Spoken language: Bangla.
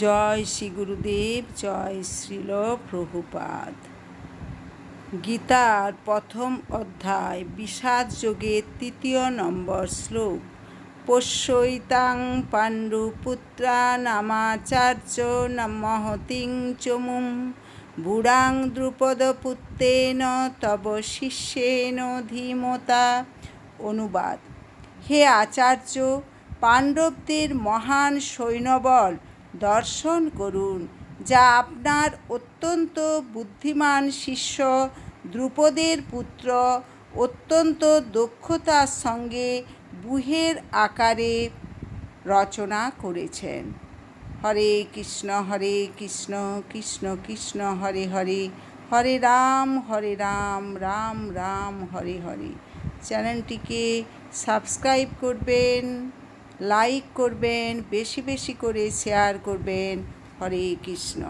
জয় শ্রী গুরুদেব, জয় শ্রীল প্রভুপাদ। গীতার প্রথম অধ্যায় বিষাদ যোগের 3 নম্বর শ্লোক। পশ্যৈতাং পাণ্ডুপুত্রা নামাচার্য মহতিং চমুম বুড়াং দ্রুপদপুত্রেণ তব শিষ্যেন ধীমতা। অনুবাদ: হে আচার্য, পাণ্ডবদের মহান সৈন্যবল দর্শন করুন, যা আপনার অত্যন্ত বুদ্ধিমান শিষ্য দ্রুপদের পুত্র অত্যন্ত দক্ষতার সঙ্গে ব্যূহের আকারে রচনা করেছেন। হরে কৃষ্ণ কৃষ্ণ কৃষ্ণ হরে হরে, হরে রাম রাম রাম হরে হরে। চ্যানেলটিকে সাবস্ক্রাইব করবেন, লাইক করবেন, বেশি বেশি করে শেয়ার করবেন। হরে কৃষ্ণ।